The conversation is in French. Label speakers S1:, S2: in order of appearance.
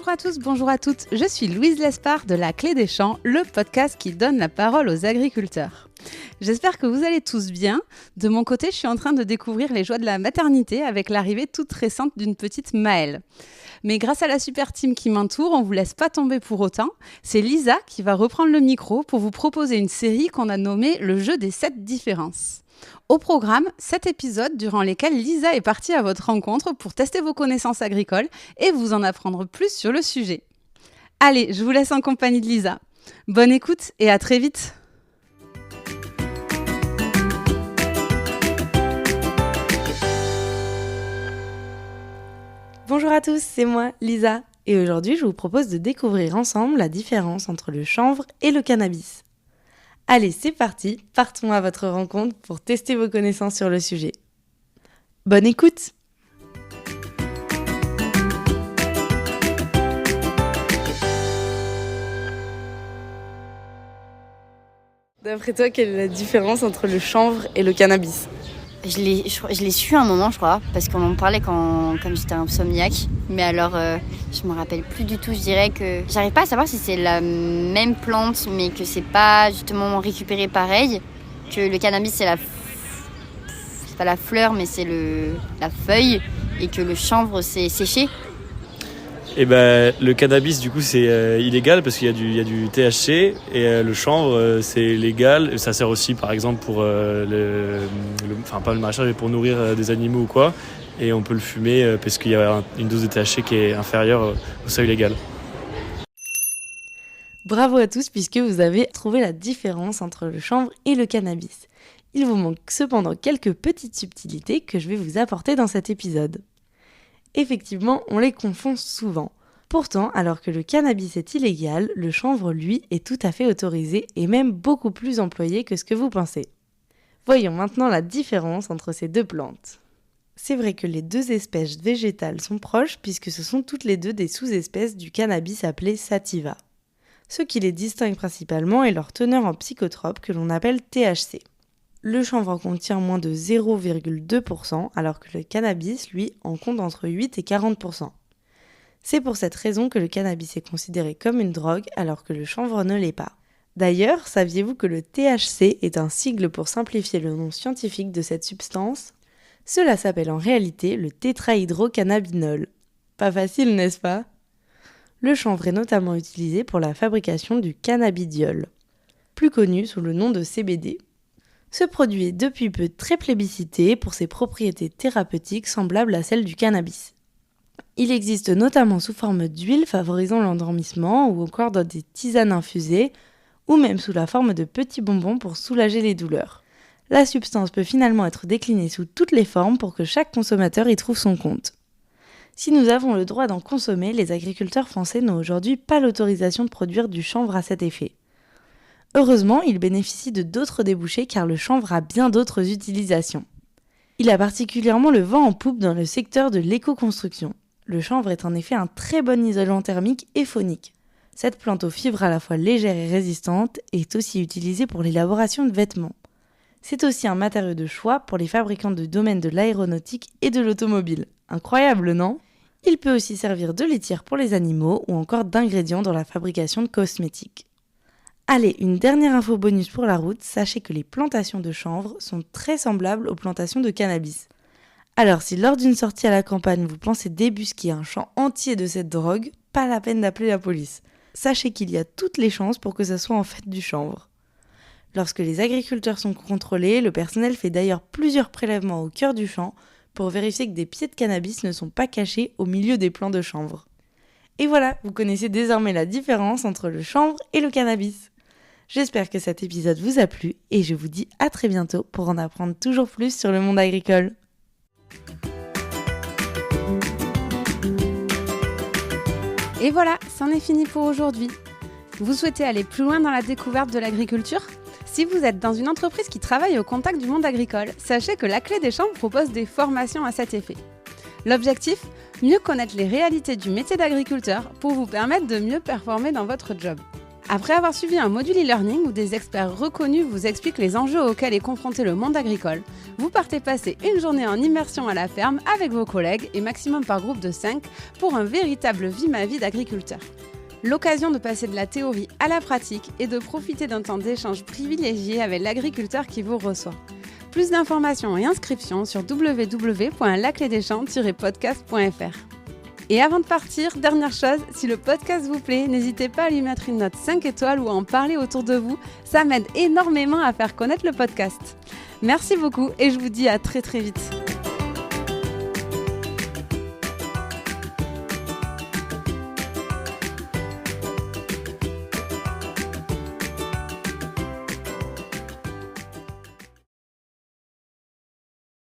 S1: Bonjour à tous, bonjour à toutes, je suis Louise Lespard de La Clé des Champs, le podcast qui donne la parole aux agriculteurs. J'espère que vous allez tous bien. De mon côté, je suis en train de découvrir les joies de la maternité avec l'arrivée toute récente d'une petite Maëlle. Mais grâce à la super team qui m'entoure, on ne vous laisse pas tomber pour autant. C'est Lisa qui va reprendre le micro pour vous proposer une série qu'on a nommée Le jeu des 7 différences. Au programme, 7 épisodes durant lesquels Lisa est partie à votre rencontre pour tester vos connaissances agricoles et vous en apprendre plus sur le sujet. Allez, je vous laisse en compagnie de Lisa. Bonne écoute et à très vite.
S2: Bonjour à tous, c'est moi, Lisa, et aujourd'hui je vous propose de découvrir ensemble la différence entre le chanvre et le cannabis. Allez, c'est parti, partons à votre rencontre pour tester vos connaissances sur le sujet. Bonne écoute! D'après toi, quelle est la différence entre le chanvre et le cannabis ?
S3: Je l'ai su un moment, je crois, parce qu'on en parlait comme j'étais insomniaque. Mais alors, je me rappelle plus du tout. Je dirais que j'arrive pas à savoir si c'est la même plante, mais que c'est pas justement récupéré pareil. Que le cannabis, c'est pas la fleur, mais c'est la feuille, et que le chanvre, c'est séché.
S4: Et le cannabis du coup c'est illégal parce qu'il y a du THC et le chanvre c'est légal. Ça sert aussi par exemple pour pas le maraîchage mais pour nourrir des animaux ou quoi. Et on peut le fumer parce qu'il y a une dose de THC qui est inférieure au seuil légal.
S2: Bravo à tous puisque vous avez trouvé la différence entre le chanvre et le cannabis. Il vous manque cependant quelques petites subtilités que je vais vous apporter dans cet épisode. Effectivement, on les confond souvent. Pourtant, alors que le cannabis est illégal, le chanvre, lui, est tout à fait autorisé et même beaucoup plus employé que ce que vous pensez. Voyons maintenant la différence entre ces deux plantes. C'est vrai que les deux espèces végétales sont proches puisque ce sont toutes les deux des sous-espèces du cannabis appelé sativa. Ce qui les distingue principalement est leur teneur en psychotrope que l'on appelle THC. Le chanvre en contient moins de 0,2%, alors que le cannabis, lui, en compte entre 8 et 40%. C'est pour cette raison que le cannabis est considéré comme une drogue, alors que le chanvre ne l'est pas. D'ailleurs, saviez-vous que le THC est un sigle pour simplifier le nom scientifique de cette substance ? Cela s'appelle en réalité le tétrahydrocannabinol. Pas facile, n'est-ce pas ? Le chanvre est notamment utilisé pour la fabrication du cannabidiol, plus connu sous le nom de CBD. Ce produit est depuis peu très plébiscité pour ses propriétés thérapeutiques semblables à celles du cannabis. Il existe notamment sous forme d'huile favorisant l'endormissement ou encore dans des tisanes infusées ou même sous la forme de petits bonbons pour soulager les douleurs. La substance peut finalement être déclinée sous toutes les formes pour que chaque consommateur y trouve son compte. Si nous avons le droit d'en consommer, les agriculteurs français n'ont aujourd'hui pas l'autorisation de produire du chanvre à cet effet. Heureusement, il bénéficie de d'autres débouchés car le chanvre a bien d'autres utilisations. Il a particulièrement le vent en poupe dans le secteur de l'éco-construction. Le chanvre est en effet un très bon isolant thermique et phonique. Cette plante aux fibres à la fois légères et résistantes est aussi utilisée pour l'élaboration de vêtements. C'est aussi un matériau de choix pour les fabricants du domaine de l'aéronautique et de l'automobile. Incroyable, non ? Il peut aussi servir de litière pour les animaux ou encore d'ingrédient dans la fabrication de cosmétiques. Allez, une dernière info bonus pour la route, sachez que les plantations de chanvre sont très semblables aux plantations de cannabis. Alors si lors d'une sortie à la campagne vous pensez débusquer un champ entier de cette drogue, pas la peine d'appeler la police. Sachez qu'il y a toutes les chances pour que ça soit en fait du chanvre. Lorsque les agriculteurs sont contrôlés, le personnel fait d'ailleurs plusieurs prélèvements au cœur du champ pour vérifier que des pieds de cannabis ne sont pas cachés au milieu des plants de chanvre. Et voilà, vous connaissez désormais la différence entre le chanvre et le cannabis. J'espère que cet épisode vous a plu et je vous dis à très bientôt pour en apprendre toujours plus sur le monde agricole.
S1: Et voilà, c'en est fini pour aujourd'hui. Vous souhaitez aller plus loin dans la découverte de l'agriculture ? Si vous êtes dans une entreprise qui travaille au contact du monde agricole, sachez que La Clé des Champs propose des formations à cet effet. L'objectif ? Mieux connaître les réalités du métier d'agriculteur pour vous permettre de mieux performer dans votre job. Après avoir suivi un module e-learning où des experts reconnus vous expliquent les enjeux auxquels est confronté le monde agricole, vous partez passer une journée en immersion à la ferme avec vos collègues et maximum par groupe de 5 pour un véritable vie-ma-vie d'agriculteur. L'occasion de passer de la théorie à la pratique et de profiter d'un temps d'échange privilégié avec l'agriculteur qui vous reçoit. Plus d'informations et inscriptions sur www.laclédeschamps-podcast.fr. Et avant de partir, dernière chose, si le podcast vous plaît, n'hésitez pas à lui mettre une note 5 étoiles ou à en parler autour de vous. Ça m'aide énormément à faire connaître le podcast. Merci beaucoup et je vous dis à très très vite.